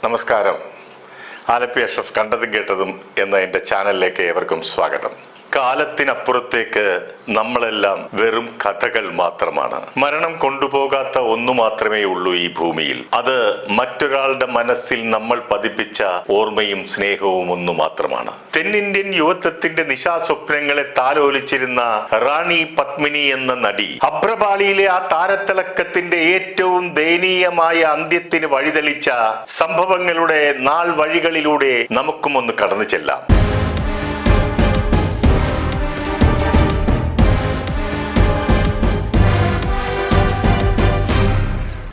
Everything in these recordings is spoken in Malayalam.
നമസ്കാരം. ആലപ്പി അഷ്റഫ് കണ്ടതും കേട്ടതും എന്ന എൻ്റെ ചാനലിലേക്ക് ഏവർക്കും സ്വാഗതം. കാലത്തിനപ്പുറത്തേക്ക് നമ്മളെല്ലാം വെറും കഥകൾ മാത്രമാണ്. മരണം കൊണ്ടുപോകാത്ത ഒന്നു മാത്രമേ ഉള്ളൂ ഈ ഭൂമിയിൽ. അത് മറ്റൊരാളുടെ മനസ്സിൽ നമ്മൾ പതിപ്പിച്ച ഓർമ്മയും സ്നേഹവും ഒന്നു മാത്രമാണ്. തെന്നിന്ത്യൻ യുവത്വത്തിന്റെ നിശാസ്വപ്നങ്ങളെ താലോലിച്ചിരുന്ന റാണി പത്മിനി എന്ന നടി അഭ്രപാളിയിലെ ആ താരത്തിളക്കത്തിന്റെ ഏറ്റവും ദയനീയമായ അന്ത്യത്തിന് വഴിതെളിച്ച സംഭവങ്ങളുടെ നാൾ വഴികളിലൂടെ നമുക്കും ഒന്ന് കടന്നു ചെല്ലാം.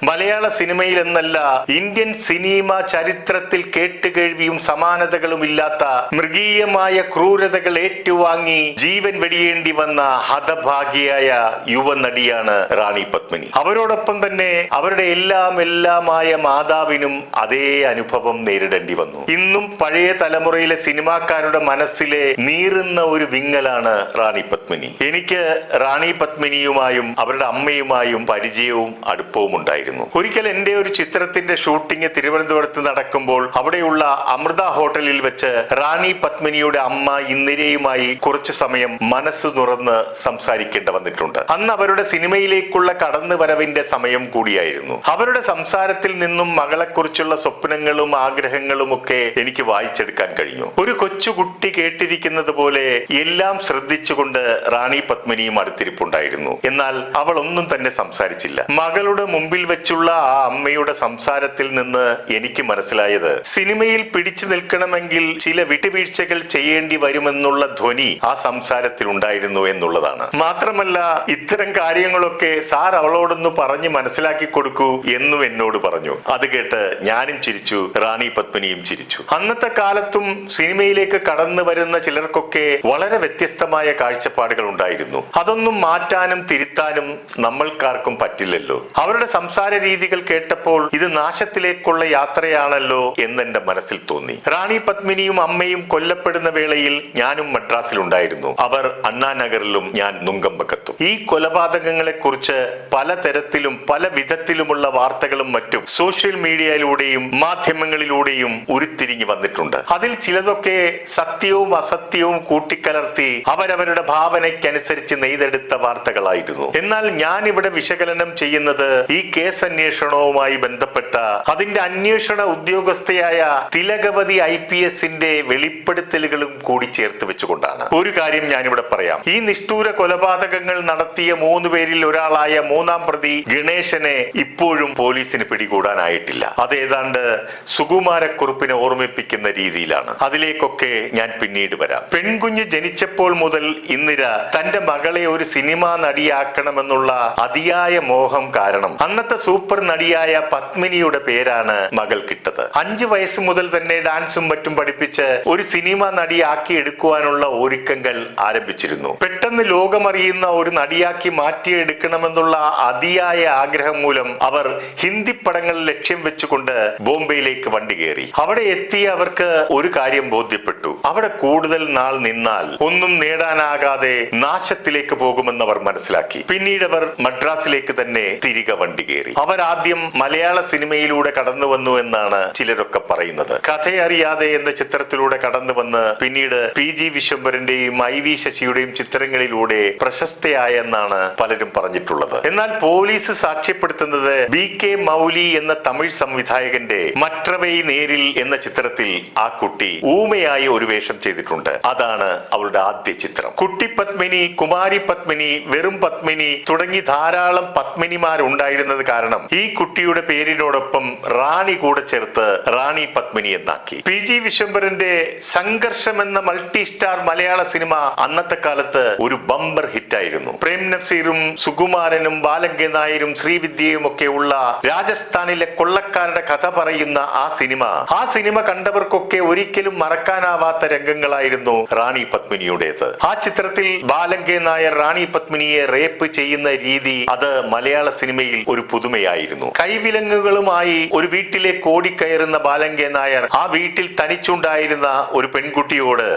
മലയാള സിനിമയിൽ എന്നല്ല, ഇന്ത്യൻ സിനിമ ചരിത്രത്തിൽ കേട്ടുകേഴ്വിയും സമാനതകളും ഇല്ലാത്ത മൃഗീയമായ ക്രൂരതകൾ ഏറ്റുവാങ്ങി ജീവൻ വെടിയേണ്ടി വന്ന ഹതഭാഗ്യയായ യുവനടിയാണ് റാണി പത്മിനി. അവരോടൊപ്പം തന്നെ അവരുടെ എല്ലാമായ മാതാവിനും അതേ അനുഭവം നേരിടേണ്ടി വന്നു. ഇന്നും പഴയ തലമുറയിലെ സിനിമാക്കാരുടെ മനസ്സിലെ നീറുന്ന ഒരു വിങ്ങലാണ് റാണി പത്മിനി. എനിക്ക് റാണി പത്മിനിയുമായും അവരുടെ അമ്മയുമായും പരിചയവും അടുപ്പവും ഉണ്ടായിരുന്നു. ഒരിക്കൽ എന്റെ ഒരു ചിത്രത്തിന്റെ ഷൂട്ടിംഗ് തിരുവനന്തപുരത്ത് നടക്കുമ്പോൾ അവിടെയുള്ള അമൃത ഹോട്ടലിൽ വെച്ച് റാണി പത്മിനിയുടെ അമ്മ ഇന്ദിരയുമായി കുറച്ചു സമയം മനസ്സ് തുറന്ന് സംസാരിക്കേണ്ടി വന്നിട്ടുണ്ട്. അന്ന് അവരുടെ സിനിമയിലേക്കുള്ള കടന്നുവരവിന്റെ സമയം കൂടിയായിരുന്നു. അവരുടെ സംസാരത്തിൽ നിന്നും മകളെക്കുറിച്ചുള്ള സ്വപ്നങ്ങളും ആഗ്രഹങ്ങളും ഒക്കെ എനിക്ക് വായിച്ചെടുക്കാൻ കഴിഞ്ഞു. ഒരു കൊച്ചുകുട്ടി കേട്ടിരിക്കുന്നത് പോലെ എല്ലാം ശ്രദ്ധിച്ചുകൊണ്ട് റാണി പത്മിനിയും അടുത്തിരിപ്പുണ്ടായിരുന്നു. എന്നാൽ അവൾ ഒന്നും തന്നെ സംസാരിച്ചില്ല. മകളുടെ മുമ്പിൽ വെച്ചുള്ള ആ അമ്മയുടെ സംസാരത്തിൽ നിന്ന് എനിക്ക് മനസ്സിലായത് സിനിമയിൽ പിടിച്ചു നിൽക്കണമെങ്കിൽ ചില വിട്ടുവീഴ്ചകൾ ചെയ്യേണ്ടി വരുമെന്നുള്ള ധ്വനി ആ സംസാരത്തിൽ ഉണ്ടായിരുന്നു എന്നുള്ളതാണ്. മാത്രമല്ല, ഇത്തരം കാര്യങ്ങളൊക്കെ സാർ അവളോടൊന്ന് പറഞ്ഞ് മനസ്സിലാക്കി കൊടുക്കൂ എന്നും എന്നോട് പറഞ്ഞു. അത് കേട്ട് ഞാനും ചിരിച്ചു, റാണി പത്മിനിയും ചിരിച്ചു. അന്നത്തെ കാലത്തും സിനിമയിലേക്ക് കടന്നു വരുന്ന ചിലർക്കൊക്കെ വളരെ വ്യത്യസ്തമായ കാഴ്ചപ്പാടുകൾ ഉണ്ടായിരുന്നു. അതൊന്നും മാറ്റാനും തിരുത്താനും നമ്മൾക്കാർക്കും പറ്റില്ലല്ലോ. അവരുടെ സംസാര രീതികൾ കേട്ടപ്പോൾ ഇത് നാശത്തിലേക്കുള്ള യാത്രയാണല്ലോ എന്നെന്റെ മനസ്സിൽ തോന്നി. റാണി പത്മിനിയും അമ്മയും കൊല്ലപ്പെടുന്ന വേളയിൽ ഞാനും മദ്രാസിലുണ്ടായിരുന്നു. അവർ അണ്ണാനഗറിലും, ഞാൻ നുങ്കമ്പക്കത്തും. ഈ കൊലപാതകങ്ങളെ കുറിച്ച് പലതരത്തിലും പല വിധത്തിലുമുള്ള വാർത്തകളും മറ്റും സോഷ്യൽ മീഡിയയിലൂടെയും മാധ്യമങ്ങളിലൂടെയും ഉരുത്തിരിഞ്ഞു വന്നിട്ടുണ്ട്. അതിൽ ചിലതൊക്കെ സത്യവും അസത്യവും കൂട്ടിക്കലർത്തി അവരവരുടെ ഭാവനയ്ക്കനുസരിച്ച് നെയ്തെടുത്ത വാർത്തകളായിരുന്നു. എന്നാൽ ഞാൻ ഇവിടെ വിശകലനം ചെയ്യുന്നത് ഈ കേസ് അന്വേഷണവുമായി ബന്ധപ്പെട്ട അതിന്റെ അന്വേഷണ ഉദ്യോഗസ്ഥയായ തിലകവതി IPSന്റെ വെളിപ്പെടുത്തലുകളും കൂടി ചേർത്ത് വെച്ചുകൊണ്ടാണ്. ഒരു കാര്യം ഞാനിവിടെ പറയാം. ഈ നിഷ്ഠൂര കൊലപാതകങ്ങൾ നടത്തിയ 3 പേരിൽ ഒരാളായ 3-ാം പ്രതി ഗണേശനെ ഇപ്പോഴും പോലീസിന് പിടികൂടാനായിട്ടില്ല. അതേതാണ്ട് സുകുമാരക്കുറുപ്പിനെ ഓർമ്മിപ്പിക്കുന്ന രീതിയിലാണ്. അതിലേക്കൊക്കെ ഞാൻ പിന്നീട് വരാം. പെൺകുഞ്ഞ് ജനിച്ചപ്പോൾ മുതൽ ഇന്ദിര തന്റെ മകളെ ഒരു സിനിമാ നടിയാക്കണമെന്നുള്ള അതിയായ മോഹം കാരണം അന്നത്തെ സൂപ്പർ നടിയായ പത്മിനിയുടെ പേരാണ് മകൾക്കിട്ടത്. 5 വയസ്സ് മുതൽ തന്നെ ഡാൻസും മറ്റും പഠിപ്പിച്ച് ഒരു സിനിമ നടിയാക്കി എടുക്കുവാനുള്ള ഒരുക്കങ്ങൾ ആരംഭിച്ചിരുന്നു. പെട്ടെന്ന് ലോകമറിയുന്ന ഒരു നടിയാക്കി മാറ്റിയെടുക്കണമെന്നുള്ള അതിയായ ആഗ്രഹം മൂലം അവർ ഹിന്ദി പടങ്ങൾ ലക്ഷ്യം വെച്ചുകൊണ്ട് ബോംബെയിലേക്ക് വണ്ടി കയറി. അവിടെ എത്തിയ അവർക്ക് ഒരു കാര്യം ബോധ്യപ്പെട്ടു. അവിടെ കൂടുതൽ നാൾ നിന്നാൽ ഒന്നും നേടാനാകാതെ നാശത്തിലേക്ക് പോകുമെന്ന് അവർ മനസ്സിലാക്കി. പിന്നീട് അവർ മദ്രാസിലേക്ക് തന്നെ തിരികെ വണ്ടി കയറി. അവരാദ്യം മലയാള സിനിമയിലൂടെ കടന്നു വന്നു എന്നാണ് ചിലരൊക്കെ പറയുന്നത്. കഥയറിയാതെ എന്ന ചിത്രത്തിലൂടെ കടന്നു വന്ന് പിന്നീട് PG വിശ്വംഭരന്റെയും IV ശശിയുടെയും ചിത്രങ്ങളിലൂടെ പ്രശസ്തയായെന്നാണ് പലരും പറഞ്ഞിട്ടുള്ളത്. എന്നാൽ പോലീസ് സാക്ഷ്യപ്പെടുത്തുന്നത് BK മൗലി എന്ന തമിഴ് സംവിധായകന്റെ മറ്റവൈ നേരിൽ എന്ന ചിത്രത്തിൽ ആ കുട്ടി ഊമയായി ഒരു വേഷം ചെയ്തിട്ടുണ്ട്. അതാണ് അവളുടെ ആദ്യ ചിത്രം. കുട്ടി പത്മിനി, കുമാരി പത്മിനി, വെറും പത്മിനി തുടങ്ങി ധാരാളം പത്മിനിമാരുണ്ടായിരുന്നത് കാരണം ഈ കുട്ടിയുടെ പേരിനോടൊപ്പം റാണി കൂടെ ചേർത്ത് റാണി പത്മിനി എന്നാക്കി. PG വിശ്വംഭരന്റെ സംഘർഷം എന്ന മൾട്ടി സ്റ്റാർ മലയാള സിനിമ അന്നത്തെ കാലത്ത് ഒരു ബമ്പർ ഹിറ്റായിരുന്നു. പ്രേം നസീറും സുകുമാരനും ബാലങ്കെ നായരും ശ്രീവിദ്യയും ഒക്കെ ഉള്ള രാജസ്ഥാനിലെ കൊള്ളക്കാരുടെ കഥ പറയുന്ന ആ സിനിമ കണ്ടവർക്കൊക്കെ ഒരിക്കലും മറക്കാനാവാത്ത രംഗങ്ങളായിരുന്നു റാണി പത്മിനിയുടേത്. ആ ചിത്രത്തിൽ ബാലങ്കെ നായർ റാണി പത്മിനിയെ റേപ്പ് കയ്യേറിപ്പ് ചെയ്യുന്ന രീതി അത് മലയാള സിനിമയിൽ ഒരു പുതുമയായിരുന്നു. കൈവിലങ്ങുകളുമായി ഒരു വീട്ടിലേക്ക് ഓടിക്കയറുന്ന ബാലങ്കേ നായർ ആ വീട്ടിൽ തനിച്ചുണ്ടായിരുന്ന ഒരു പെൺകുട്ടിയോട്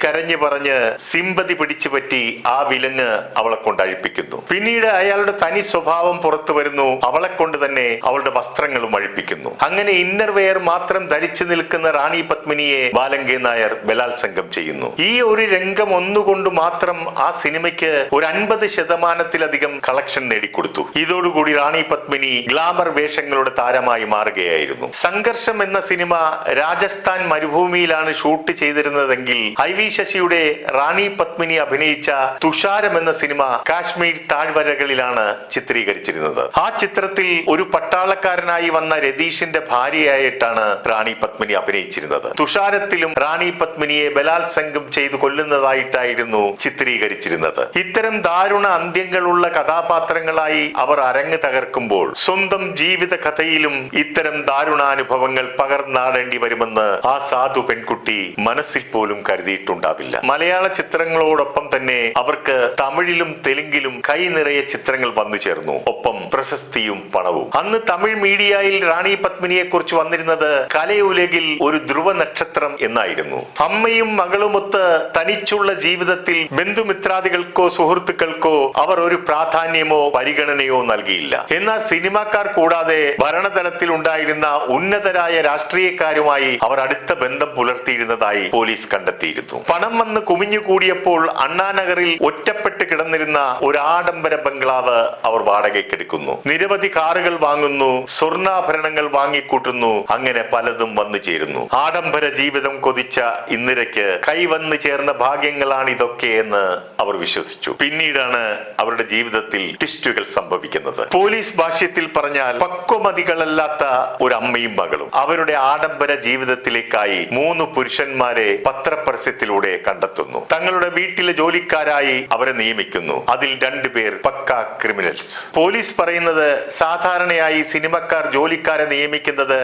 കരഞ്ഞു പറഞ്ഞ് സിമ്പതി പിടിച്ചു പറ്റി ആ വിലങ്ങ് അവളെ കൊണ്ട് അഴിപ്പിക്കുന്നു. പിന്നീട് അയാളുടെ തനി സ്വഭാവം പുറത്തു വരുന്നു. അവളെ കൊണ്ട് തന്നെ അവളുടെ വസ്ത്രങ്ങളും അഴിപ്പിക്കുന്നു. അങ്ങനെ ഇന്നർ വെയർ മാത്രം ധരിച്ചു നിൽക്കുന്ന റാണി പത്മിനിയെ ബാലങ്കേ നായർ ബലാത്സംഗം ചെയ്യുന്നു. ഈ ഒരു രംഗം ഒന്നുകൊണ്ട് മാത്രം ആ സിനിമയ്ക്ക് ഒരു 50% കളക്ഷൻ നേടിക്കൊടുത്തു. ഇതോടുകൂടി റാണി പത്മിനി ഗ്ലാമർ വേഷങ്ങളുടെ താരമായി മാറുകയായിരുന്നു. സംഘർഷം എന്ന സിനിമ രാജസ്ഥാൻ മരുഭൂമിയിലാണ് ഷൂട്ട് ചെയ്തിരുന്നതെങ്കിൽ IV ശശിയുടെ റാണി പത്മിനി അഭിനയിച്ച തുഷാരം എന്ന സിനിമ കാശ്മീർ താഴ്വരകളിലാണ് ചിത്രീകരിച്ചിരുന്നത്. ആ ചിത്രത്തിൽ ഒരു പട്ടാളക്കാരനായി വന്ന രതീഷിന്റെ ഭാര്യയായിട്ടാണ് റാണി പത്മിനി അഭിനയിച്ചിരുന്നത്. തുഷാരത്തിലും റാണി പത്മിനിയെ ബലാത്സംഗം ചെയ്തു കൊല്ലുന്നതായിട്ടായിരുന്നു ചിത്രീകരിച്ചിരുന്നത്. ഇത്തരം ദാരുണ അന്ത്യങ്ങളുള്ള കഥാപാത്രങ്ങളായി അവർ അരങ്ങ് തകർക്കുമ്പോൾ സ്വന്തം ജീവിത കഥയിലും ഇത്തരം ദാരുണാനുഭവങ്ങൾ പകർന്നാടേണ്ടി വരുമെന്ന് ആ സാധു പെൺകുട്ടി മനസ്സിൽ പോലും കരുതിയിട്ടുണ്ടാവില്ല. മലയാള ചിത്രങ്ങളോടൊപ്പം തന്നെ അവർക്ക് തമിഴിലും തെലുങ്കിലും കൈ നിറയെ ചിത്രങ്ങൾ വന്നു ചേർന്നു. ഒപ്പം പ്രശസ്തിയും പണവും. അന്ന് തമിഴ് മീഡിയയിൽ റാണി പത്മിനിയെ കുറിച്ച് വന്നിരുന്നത് കലയുലകിൽ ഒരു ധ്രുവ നക്ഷത്രം എന്നായിരുന്നു. അമ്മയും മകളുമൊത്ത് തനിച്ചുള്ള ജീവിതത്തിൽ ബന്ധുമിത്രാദികൾക്കോ സുഹൃത്തുക്കൾക്കോ അവർ ഒരു പ്രാധാന്യമോ പരിഗണനയോ നൽകിയില്ല. എന്നാൽ സിനിമാക്കാർ കൂടാതെ ഭരണതലത്തിൽ ഉണ്ടായിരുന്ന ഉന്നതരായ രാഷ്ട്രീയക്കാരുമായി അവർ അടുത്ത ബന്ധം പുലർത്തിയിരുന്നതായി പോലീസ് കണ്ടെത്തിയിരുന്നു. പണം വന്ന് കുമിഞ്ഞുകൂടിയപ്പോൾ അണ്ണാനഗറിൽ ഒറ്റപ്പെട്ട് കിടന്നിരുന്ന ഒരു ആഡംബര ബംഗ്ലാവ് അവർ വാടകയ്ക്കെടുക്കുന്നു. നിരവധി കാറുകൾ വാങ്ങുന്നു, സ്വർണ്ണാഭരണങ്ങൾ വാങ്ങിക്കൂട്ടുന്നു. അങ്ങനെ പലതും വന്നു ചേരുന്നു. ആഡംബര ജീവിതം കൊതിച്ച ഇന്ദിരയ്ക്ക് കൈവന്നു ചേർന്ന ഭാഗ്യങ്ങളാണ് ഇതൊക്കെ എന്ന് അവർ വിശ്വസിച്ചു. പിന്നീടാണ് അവരുടെ ജീവിതത്തിൽ ട്വിസ്റ്റുകൾ സംഭവിക്കുന്നത്. പോലീസ് ഭാഷ്യത്തിൽ പറഞ്ഞാൽ പക്വമതികളല്ലാത്ത ഒരു അമ്മയും മകളും അവരുടെ ആഡംബര ജീവിതത്തിലേക്കായി 3 പുരുഷന്മാരെ പത്രപരസ്യത്തിലൂടെ കണ്ടെത്തുന്നു. തങ്ങളുടെ വീട്ടിലെ ജോലിക്കാരായി അവരെ നിയമിക്കുന്നു. അതിൽ 2 പേർ പക്ക ക്രിമിനൽസ്. പോലീസ് പറയുന്നത് സാധാരണയായി സിനിമക്കാർ ജോലിക്കാരെ നിയമിക്കുന്നത്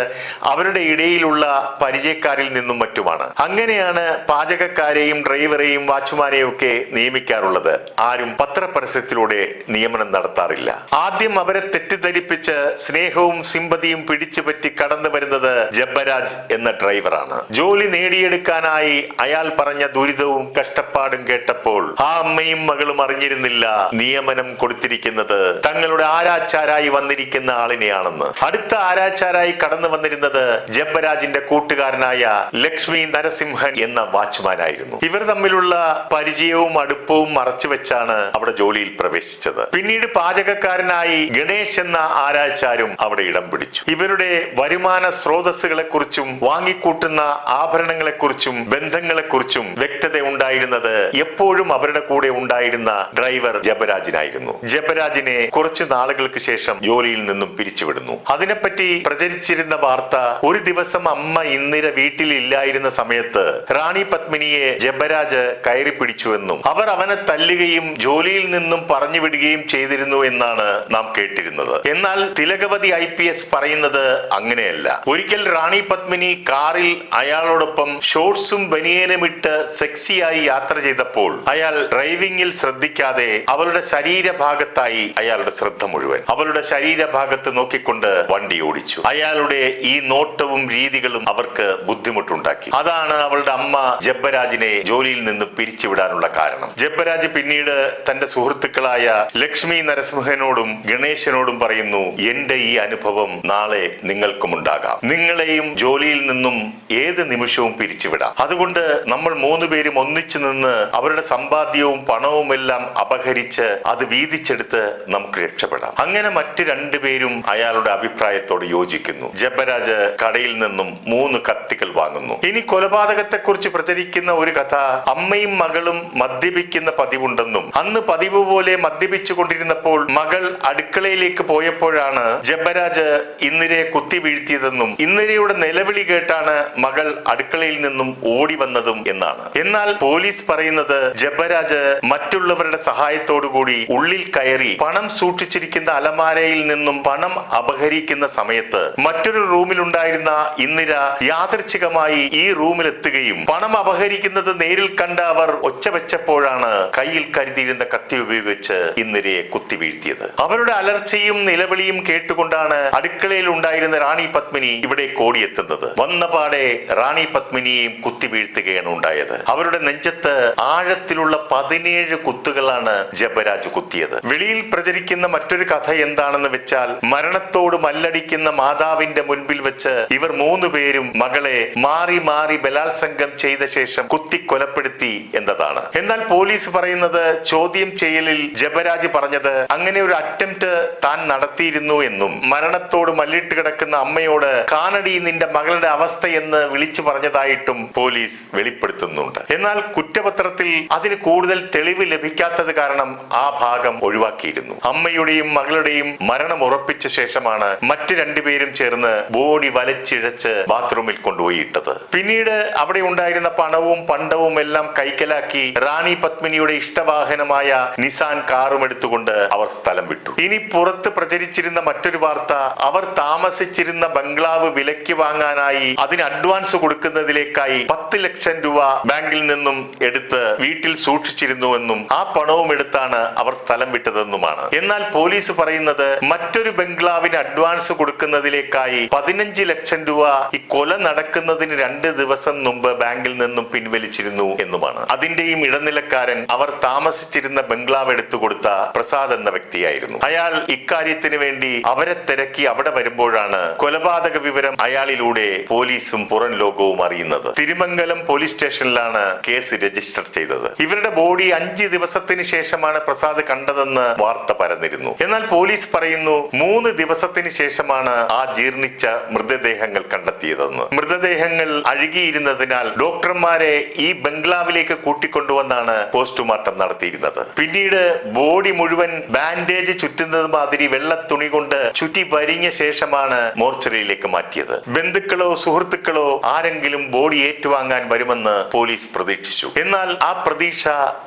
അവരുടെ ഇടയിലുള്ള പരിചയക്കാരിൽ നിന്നും മറ്റുമാണ്. അങ്ങനെയാണ് പാചകക്കാരെയും ഡ്രൈവറെയും വാച്ച്മാനെയും ഒക്കെ നിയമിക്കാറുള്ളത്. ആരും പത്രപരസ്യത്തിലൂടെ നിയമനം നടത്താറില്ല. ആദ്യം അവരെ തെറ്റിദ്ധരിപ്പിച്ച് സ്നേഹവും സിമ്പതിയും പിടിച്ചുപറ്റി കടന്നു വരുന്നത് ജബ്ബരാജ് എന്ന ഡ്രൈവറാണ്. ജോലി നേടിയെടുക്കാനായി അയാൾ പറഞ്ഞ ദുരിതവും കഷ്ടപ്പാടും കേട്ടപ്പോൾ ആ അമ്മയും മകളും അറിഞ്ഞിരുന്നില്ല നിയമനം കൊടുത്തിരിക്കുന്നത് തങ്ങളുടെ ആരാച്ചാരായി വന്നിരിക്കുന്ന ആളിനെയാണെന്ന്. അടുത്ത ആരാച്ചാരായി കടന്നു വന്നിരുന്നത് ജബ്ബരാജിന്റെ കൂട്ടുകാരനായ ലക്ഷ്മി നരസിംഹൻ എന്ന വാച്ച്മാനായിരുന്നു. ഇവർ തമ്മിലുള്ള പരിചയവും അടുപ്പവും മറച്ചുവെച്ചാണ് അവിടെ ജോലിയിൽ പ്രവേശിച്ചത്. പിന്നീട് പാചകക്കാരനായി ഗണേഷ് എന്ന ആരാച്ചാരും അവിടെ ഇടം പിടിച്ചു. ഇവരുടെ വരുമാന സ്രോതസ്സുകളെ കുറിച്ചും വാങ്ങിക്കൂട്ടുന്ന ആഭരണങ്ങളെ കുറിച്ചും ബന്ധങ്ങളെ കുറിച്ചും വ്യക്തത ഉണ്ടായിരുന്നത് എപ്പോഴും അവരുടെ കൂടെ ഉണ്ടായിരുന്ന ഡ്രൈവർ ജബരാജിനായിരുന്നു. ജബരാജിനെ കുറച്ചു നാളുകൾക്ക് ശേഷം ജോലിയിൽ നിന്നും പിരിച്ചുവിടുന്നു. അതിനെപ്പറ്റി പ്രചരിച്ചിരുന്ന വാർത്ത ഒരു ദിവസം അമ്മ ഇന്ദിര വീട്ടിലില്ലായിരുന്ന സമയത്ത് റാണി പത്മിനിയെ ജബരാജ് കയറി പിടിച്ചുവെന്നും അവർ അവനെ തല്ലുകയും ജോലിയിൽ നിന്നും പറഞ്ഞു വിടുകയും ചെയ്തിരുന്നു എന്നാണ് നാം കേട്ടിരുന്നത്. എന്നാൽ തിലകവതി IPS പറയുന്നത് അങ്ങനെയല്ല. ഒരിക്കൽ റാണി പത്മിനി കാറിൽ അയാളോടൊപ്പം ഷോർട്സും ബനിയനും ഇട്ട് സെക്സിയായി യാത്ര ചെയ്തപ്പോൾ അയാൾ ഡ്രൈവിംഗിൽ ശ്രദ്ധിക്കാതെ അവളുടെ ശരീരഭാഗത്തായി അയാളുടെ ശ്രദ്ധ മുഴുവൻ അവളുടെ ശരീരഭാഗത്ത് നോക്കിക്കൊണ്ട് വണ്ടി ഓടിച്ചു. അയാളുടെ ഈ നോട്ടവും രീതികളും അവർക്ക് ബുദ്ധിമുട്ടുണ്ടാക്കി. അതാണ് അവളുടെ അമ്മ ജബ്ബരാജിനെ ജോലിയിൽ നിന്ന് പിരിച്ചുവിടാനുള്ള കാരണം. ജബ്ബരാജ് പിന്നീട് തന്റെ സുഹൃത്തുക്കളായ ലക്ഷ്മി നരസിംഹനോടും ഗണേശനോടും പറയുന്നു, എന്റെ ഈ അനുഭവം നാളെ നിങ്ങൾക്കും ഉണ്ടാകാം. നിങ്ങളെയും ജോലിയിൽ നിന്നും ഏത് നിമിഷവും പിരിച്ചുവിടാം. അതുകൊണ്ട് നമ്മൾ 3 പേരും ഒന്നിച്ചു നിന്ന് അവരുടെ സമ്പാദ്യവും പണവും എല്ലാം അപഹരിച്ച് അത് വീതിച്ചെടുത്ത് നമുക്ക് രക്ഷപ്പെടാം. അങ്ങനെ മറ്റ് 2 പേരും അയാളുടെ അഭിപ്രായത്തോട് യോജിക്കുന്നു. ജബ്ബരാജ് കടയിൽ നിന്നും 3 കത്തികൾ വാങ്ങുന്നു. ഇനി കൊലപാതകത്തെ കുറിച്ച് പ്രചരിക്കുന്ന ഒരു കഥ അമ്മയും മകളും മദ്യപിക്കുന്ന പതിവുണ്ടെന്നും അന്ന് പതിവ് പോലെ മദ്യപിച്ചു കൊണ്ടിരുന്നപ്പോൾ മകൾ അടുക്കളയിലേക്ക് പോയപ്പോഴാണ് ജബ്ബരാജ് ഇന്ദിരയെ കുത്തി വീഴ്ത്തിയതെന്നും ഇന്ദിരയുടെ നിലവിളി കേട്ടാണ് മകൾ അടുക്കളയിൽ നിന്നും ഓടി വന്നതും എന്നാണ്. എന്നാൽ പോലീസ് പറയുന്നത് ജബ്ബരാജ് മറ്റുള്ളവരുടെ സഹായത്തോടുകൂടി ഉള്ളിൽ കയറി പണം സൂക്ഷിച്ചിരിക്കുന്ന അലമാരയിൽ നിന്നും പണം അപഹരിക്കുന്ന സമയത്ത് മറ്റൊരു റൂമിലുണ്ടായിരുന്ന ഇന്ദിര യാദൃച്ഛികമായി ഈ റൂമിലെത്തുകയും പണം അപഹരിക്കുന്നത് നേരിൽ കണ്ട അവർ ഒച്ച വെച്ചപ്പോഴാണ് കയ്യിൽ കരുതിയിരുന്ന കത്തി ഉപയോഗിച്ച് വെച്ച് ഇന്ദിരയെ കുത്തിവീഴ്ത്തിയത്. അവരുടെ അലർച്ചയും നിലവിളിയും കേട്ടുകൊണ്ടാണ് അടുക്കളയിൽ ഉണ്ടായിരുന്ന റാണി പത്മിനി ഇവിടെ ഓടിയെത്തുന്നത്. വന്നപാടെ റാണി പത്മിനിയെയും കുത്തിവീഴ്ത്തുകയാണ് ഉണ്ടായത്. അവരുടെ നെഞ്ചത്ത് ആഴത്തിലുള്ള 17 കുത്തുകളാണ് ജബരാജ് കുത്തിയത്. വെളിയിൽ പ്രചരിക്കുന്ന മറ്റൊരു കഥ എന്താണെന്ന് വെച്ചാൽ, മരണത്തോട് മല്ലടിക്കുന്ന മാതാവിന്റെ മുൻപിൽ വെച്ച് ഇവർ 3 പേരും മകളെ മാറി മാറി ബലാത്സംഗം ചെയ്ത ശേഷം കുത്തി കൊലപ്പെടുത്തി എന്നതാണ്. എന്നാൽ പോലീസ് പറയുന്നത്, ചോദ്യം ചെയ്യലിൽ ജബരാജ് പറഞ്ഞത് അങ്ങനെ ഒരു അറ്റംപ്റ്റ് താൻ നടത്തിയിരുന്നു എന്നും മരണത്തോട് മല്ലിട്ട് കിടക്കുന്ന അമ്മയോട് കാണടി നിന്റെ മകളുടെ അവസ്ഥ എന്ന് വിളിച്ചു പറഞ്ഞതായിട്ടും പോലീസ് വെളിപ്പെടുത്തുന്നുണ്ട്. എന്നാൽ കുറ്റപത്രത്തിൽ അതിന് കൂടുതൽ തെളിവ് ലഭിക്കാത്തത് കാരണം ആ ഭാഗം ഒഴിവാക്കിയിരുന്നു. അമ്മയുടെയും മകളുടെയും മരണം ഉറപ്പിച്ച ശേഷമാണ് മറ്റ് 2 പേരും ചേർന്ന് ബോഡി വലിച്ചിഴച്ച് ബാത്റൂമിൽ കൊണ്ടുപോയി ഇട്ടത്. പിന്നീട് അവിടെ ഉണ്ടായിരുന്ന പണവും പണ്ടവും എല്ലാം കൈക്കലാക്കി റാണി പത്മിനിയുടെ ഇഷ്ടവാഹനമായ നിസാൻ കാറും എടുത്തുകൊണ്ട് അവർ സ്ഥലം വിട്ടു. ഇനി പുറത്ത് പ്രചരിച്ചിരുന്ന മറ്റൊരു വാർത്ത, അവർ താമസിച്ചിരുന്ന ബംഗ്ലാവ് വിലയ്ക്ക് വാങ്ങാനായി അതിന് അഡ്വാൻസ് കൊടുക്കുന്നതിലേക്കായി 10 ലക്ഷം രൂപ ബാങ്കിൽ നിന്നും എടുത്ത് വീട്ടിൽ സൂക്ഷിച്ചിരുന്നുവെന്നും ആ പണവും എടുത്താണ് അവർ സ്ഥലം വിട്ടതെന്നുമാണ്. എന്നാൽ പോലീസ് പറയുന്നത് മറ്റൊരു ബംഗ്ലാവിന് അഡ്വാൻസ് കൊടുക്കുന്നതിലേക്കായി 15 ലക്ഷം രൂപ ഈ കൊല നടക്കുന്നതിന് 2 ദിവസം മുമ്പ് ബാങ്കിൽ നിന്നും പിൻവലിച്ചിരുന്നു എന്നുമാണ്. അതിന്റെയും ഇടനിലക്കാരൻ അവർ താമസിച്ചിരുന്ന ബംഗ്ലാവ് എടുത്തു കൊടുത്ത പ്രസാദ് എന്ന വ്യക്തിയായിരുന്നു. അയാൾ ഇക്കാര്യത്തിന് വേണ്ടി അവരെ തിരക്കി അവിടെ വരുമ്പോഴാണ് കൊലപാതക വിവരം അയാളിലൂടെ പോലീസും പുറം ലോകവും അറിയുന്നത്. തിരുമംഗലം പോലീസ് സ്റ്റേഷനിലാണ് കേസ് രജിസ്റ്റർ ചെയ്തത്. ഇവരുടെ ബോഡി 5 ദിവസത്തിന് ശേഷമാണ് പ്രസാദ് കണ്ടതെന്ന് വാർത്ത പരന്നിരുന്നു. എന്നാൽ പോലീസ് പറയുന്നു 3 ദിവസത്തിന് ശേഷമാണ് ആ ജീർണിച്ച മൃതദേഹങ്ങൾ കണ്ടെത്തിയതെന്ന്. മൃതദേഹങ്ങൾ അഴുകിയിരുന്നതിനാൽ ഡോക്ടർമാരെ ഈ ബംഗ്ലാവിലേക്ക് കൂട്ടിക്കൊണ്ടുവന്നാണ് പോസ്റ്റ്മോർട്ടം നടത്തിയിരുന്നത്. പിന്നീട് ബോഡി മുഴുവൻ ബാൻഡേജ് ചുറ്റുന്നത് മാതിരി വെള്ള തുണി കൊണ്ട് ചുറ്റി വരിഞ്ഞ ശേഷമാണ് മോർച്ചറിയിലേക്ക് മാറ്റിയത്. ബന്ധുക്കളോ സുഹൃത്തുക്കളോ ആരെങ്കിലും ബോഡി ഏറ്റുവാങ്ങാൻ വരുമെന്ന് പോലീസ് പ്രതീക്ഷിച്ചു. എന്നാൽ ആ പ്രതീക്ഷ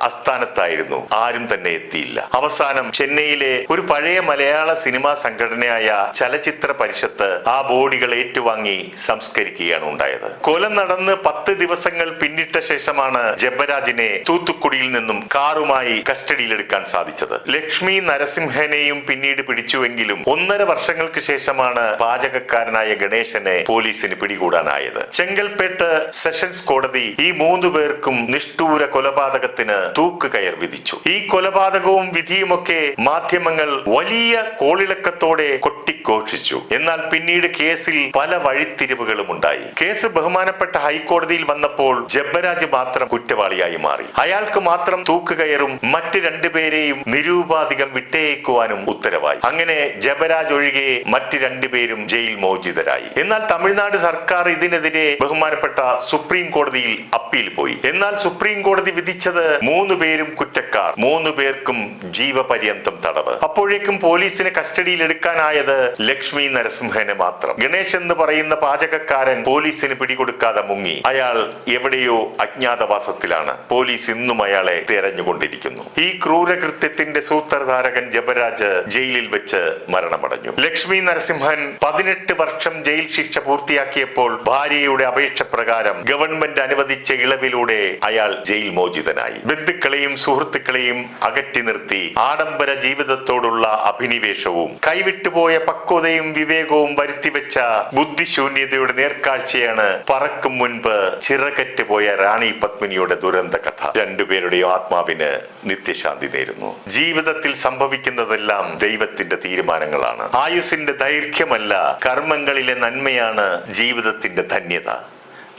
അസ്ഥാനത്തായിരുന്നു. ആരും തന്നെ എത്തിയില്ല. അവസാനം ചെന്നൈയിലെ ഒരു പഴയ മലയാള സിനിമാ സംഘടനയായ ചലച്ചിത്ര പരിഷത്ത് ആ ബോഡികൾ ഏറ്റുവാങ്ങി സംസ്കരിക്കുകയാണ് ഉണ്ടായത്. കൊല നടന്ന് 10 ദിവസങ്ങൾ പിന്നിട്ട ശേഷമാണ് ജബരാജിനെ തൂത്തുക്കുടിയിൽ നിന്നും കാറുമായി കസ്റ്റഡിയിലെടുക്കാൻ സാധിച്ചത്. ലക്ഷ്മി നരസിംഹനെയും പിന്നീട് പിടിച്ചുവെങ്കിലും 1.5 വർഷങ്ങൾക്ക് ശേഷമാണ് പാചകക്കാരനായ ഗണേശനെ പോലീസിന് പിടികൂടാനായത്. ചെങ്കൽപ്പേട്ട് സെഷൻസ് കോടതി ഈ 3 പേർക്കും നിഷ്ഠൂര കൊലപാതകത്തിന് തൂക്കുകയർ വിധിച്ചു. ഈ കൊലപാതകവും വിധിയുമൊക്കെ മാധ്യമങ്ങൾ വലിയ കോളിളക്കത്തോടെ കൊട്ടിഘോഷിച്ചു. എന്നാൽ പിന്നീട് കേസിൽ പല വഴിത്തിരിവുകളും ഉണ്ടായി. കേസ് ബഹുമാനപ്പെട്ട ഹൈക്കോടതിയിൽ വന്നപ്പോൾ ജബരാജ് മാത്രം കുറ്റവാളിയായി മാറി. അയാൾക്ക് മാത്രം തൂക്കുകയറും മറ്റ് 2 പേരെയും നിരൂപാധികം വിട്ടേക്കുവാനും ഉത്തരവായി. അങ്ങനെ ജബരാജ് ഒഴികെ മറ്റ് 2 പേരും ജയിൽ മോചിതരായി. എന്നാൽ തമിഴ്നാട് സർക്കാർ ഇതിനെതിരെ ബഹുമാനപ്പെട്ട സുപ്രീം കോടതിയിൽ അപ്പീൽ പോയി. എന്നാൽ സുപ്രീം കോടതി വിധിച്ചത് 3 പേരും കുറ്റക്കാർ, 3 പേർക്കും ജീവപര്യന്തം തടവ്. അപ്പോഴേക്കും പോലീസിനെ കസ്റ്റഡിയിൽ എടുക്കാനായത് ലക്ഷ്മി നരസിംഹനെ മാത്രം. ഗണേശ് എന്ന് പറയുന്ന പാചകക്കാരൻ പോലീസിന് പിടികൊടുക്കാതെ മുങ്ങി. അയാൾ എവിടെയോ അജ്ഞാതവാസത്തിലാണ്. പോലീസ് ഇന്നും അയാളെ തെരഞ്ഞുകൊണ്ടിരിക്കുന്നു. ഈ ക്രൂരകൃത്യത്തിന്റെ സൂത്രധാരകൻ ജബരാജ് ജയിലിൽ വെച്ച് മരണമടഞ്ഞു. ലക്ഷ്മി നരസിംഹൻ 18 വർഷം ജയിൽ ശിക്ഷ പൂർത്തിയാക്കിയപ്പോൾ ഭാര്യയുടെ അപേക്ഷ പ്രകാരം ഗവൺമെന്റ് അനുവദിച്ച ഇളവിലൂടെ അയാൾ ജയിൽ മോചിതനായി. ബന്ധുക്കളെയും സുഹൃത്തുക്കളെയും അകറ്റി നിർത്തി ആഡംബര ജീവിതത്തോടുള്ള അഭിനിവേശവും കൈവിട്ടുപോയ പക്വതയും വിവേകവും വരുത്തിവെച്ച ബുദ്ധിശൂന്യതയുടെ നേർക്കാഴ്ചയാണ് പറക്കും മുൻപ് ചിറകറ്റ് പോയ റാണി പത്മിനിയുടെ ദുരന്ത കഥ. 2 പേരുടെയും ആത്മാവിന് നിത്യശാന്തി നേരുന്നു. ജീവിതത്തിൽ സംഭവിക്കുന്നതെല്ലാം ദൈവത്തിന്റെ തീരുമാനങ്ങളാണ്. ആയുസിന്റെ ദൈർഘ്യമല്ല, കർമ്മങ്ങളിലെ നന്മയാണ് ജീവിതത്തിന്റെ ധന്യത.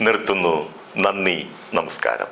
നിർത്തുന്നു. നന്ദി, നമസ്കാരം.